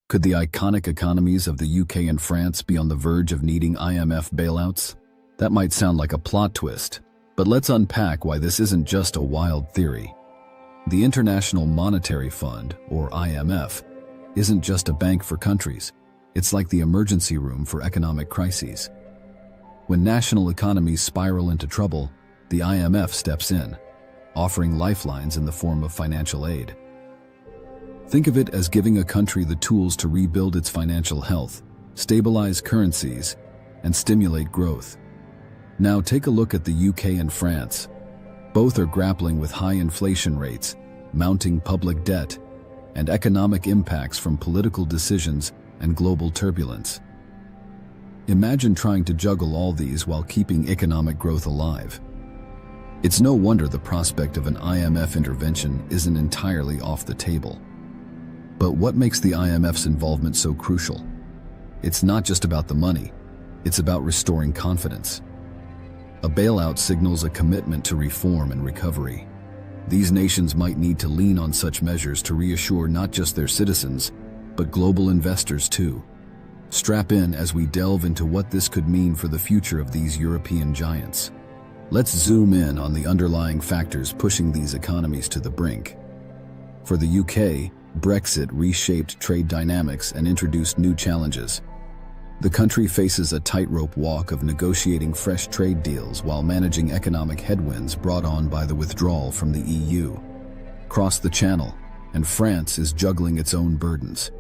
Could the iconic economies of the UK and France be on the verge of needing IMF bailouts? That might sound like a plot twist, but let's unpack why this isn't just a wild theory. The International Monetary Fund, or IMF, isn't just a bank for countries. It's like the emergency room for economic crises. When national economies spiral into trouble, the IMF steps in, offering lifelines in the form of financial aid. Think of it as giving a country the tools to rebuild its financial health, stabilize currencies, and stimulate growth. Now take a look at the UK and France. Both are grappling with high inflation rates, mounting public debt, and economic impacts from political decisions and global turbulence. Imagine trying to juggle all these while keeping economic growth alive. It's no wonder the prospect of an IMF intervention isn't entirely off the table. But what makes the IMF's involvement so crucial? It's not just about the money, it's about restoring confidence. A bailout signals a commitment to reform and recovery. These nations might need to lean on such measures to reassure not just their citizens, but global investors too. Strap in as we delve into what this could mean for the future of these European giants. Let's zoom in on the underlying factors pushing these economies to the brink. For the UK, Brexit reshaped trade dynamics and introduced new challenges. The country faces a tightrope walk of negotiating fresh trade deals while managing economic headwinds brought on by the withdrawal from the EU. Across the Channel, and France is juggling its own burdens.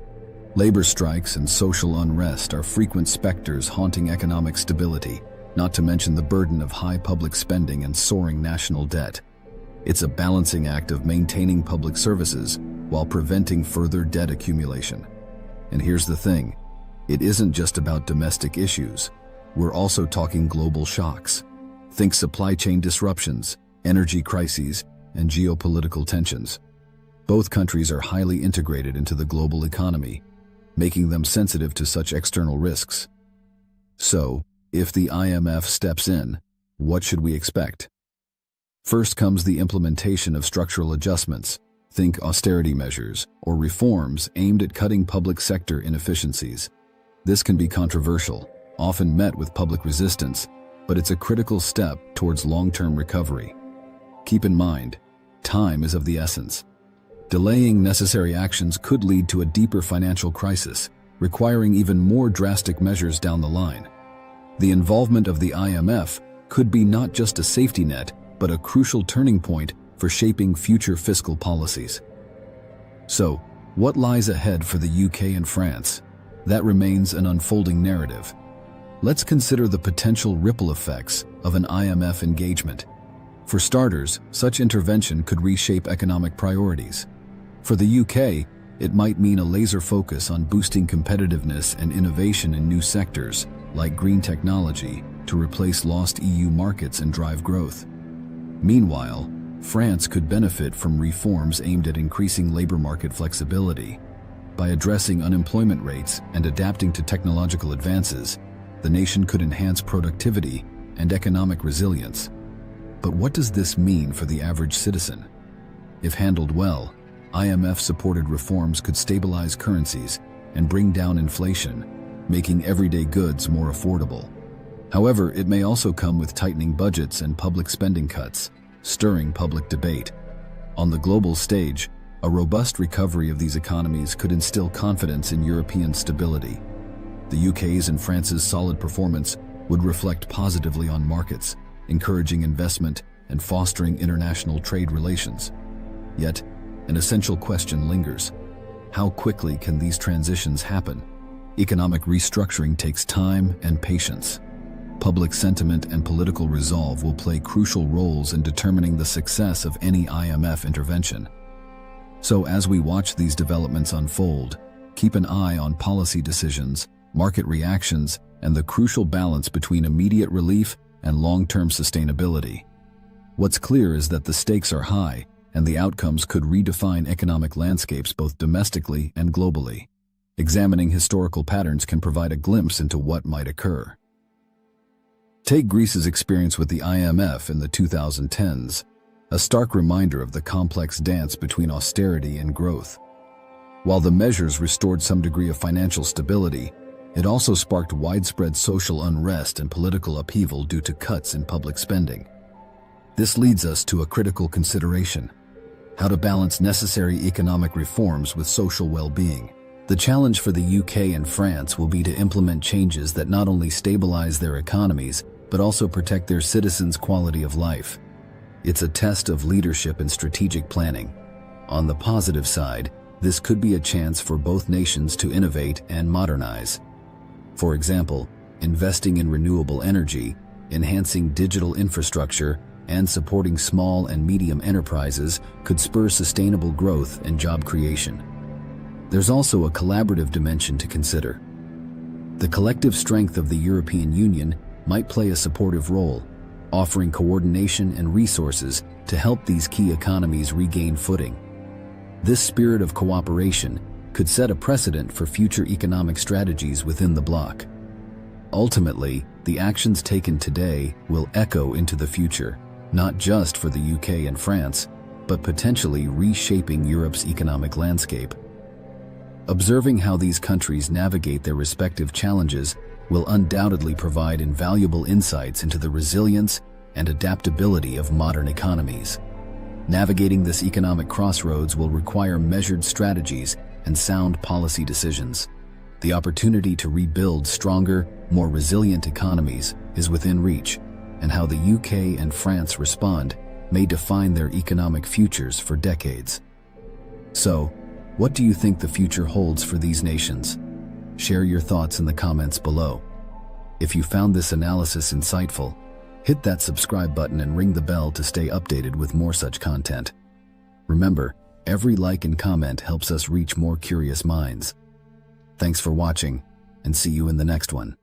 Labor strikes and social unrest are frequent specters haunting economic stability, not to mention the burden of high public spending and soaring national debt. It's a balancing act of maintaining public services while preventing further debt accumulation. And here's the thing, it isn't just about domestic issues. We're also talking global shocks. Think supply chain disruptions, energy crises, and geopolitical tensions. Both countries are highly integrated into the global economy, making them sensitive to such external risks. So, if the IMF steps in, what should we expect? First comes the implementation of structural adjustments. Think austerity measures or reforms aimed at cutting public sector inefficiencies. This can be controversial, often met with public resistance, but it's a critical step towards long-term recovery. Keep in mind, time is of the essence. Delaying necessary actions could lead to a deeper financial crisis, requiring even more drastic measures down the line. The involvement of the IMF could be not just a safety net, but a crucial turning point for shaping future fiscal policies. So, what lies ahead for the UK and France? That remains an unfolding narrative. Let's consider the potential ripple effects of an IMF engagement. For starters, such intervention could reshape economic priorities. For the UK, it might mean a laser focus on boosting competitiveness and innovation in new sectors, like green technology, to replace lost EU markets and drive growth. Meanwhile, France could benefit from reforms aimed at increasing labor market flexibility. By addressing unemployment rates and adapting to technological advances, the nation could enhance productivity and economic resilience. But what does this mean for the average citizen? If handled well, IMF-supported reforms could stabilize currencies and bring down inflation, making everyday goods more affordable. However, it may also come with tightening budgets and public spending cuts, stirring public debate. On the global stage, a robust recovery of these economies could instill confidence in European stability. The UK's and France's solid performance would reflect positively on markets, encouraging investment and fostering international trade relations. Yet, an essential question lingers. How quickly can these transitions happen? Economic restructuring takes time and patience. Public sentiment and political resolve will play crucial roles in determining the success of any IMF intervention. So as we watch these developments unfold, keep an eye on policy decisions, market reactions, and the crucial balance between immediate relief and long-term sustainability. What's clear is that the stakes are high, and the outcomes could redefine economic landscapes both domestically and globally. Examining historical patterns can provide a glimpse into what might occur. Take Greece's experience with the IMF in the 2010s, a stark reminder of the complex dance between austerity and growth. While the measures restored some degree of financial stability, it also sparked widespread social unrest and political upheaval due to cuts in public spending. This leads us to a critical consideration: how to balance necessary economic reforms with social well-being. The challenge for the UK and France will be to implement changes that not only stabilize their economies, but also protect their citizens' quality of life. It's a test of leadership and strategic planning. On the positive side, this could be a chance for both nations to innovate and modernize. For example, investing in renewable energy, enhancing digital infrastructure, and supporting small and medium enterprises could spur sustainable growth and job creation. There's also a collaborative dimension to consider. The collective strength of the European Union might play a supportive role, offering coordination and resources to help these key economies regain footing. This spirit of cooperation could set a precedent for future economic strategies within the bloc. Ultimately, the actions taken today will echo into the future, not just for the UK and France, but potentially reshaping Europe's economic landscape. Observing how these countries navigate their respective challenges will undoubtedly provide invaluable insights into the resilience and adaptability of modern economies. Navigating this economic crossroads will require measured strategies and sound policy decisions. The opportunity to rebuild stronger, more resilient economies is within reach, and how the UK and France respond may define their economic futures for decades. So, what do you think the future holds for these nations? Share your thoughts in the comments below. If you found this analysis insightful, hit that subscribe button and ring the bell to stay updated with more such content. Remember, every like and comment helps us reach more curious minds. Thanks for watching, and see you in the next one.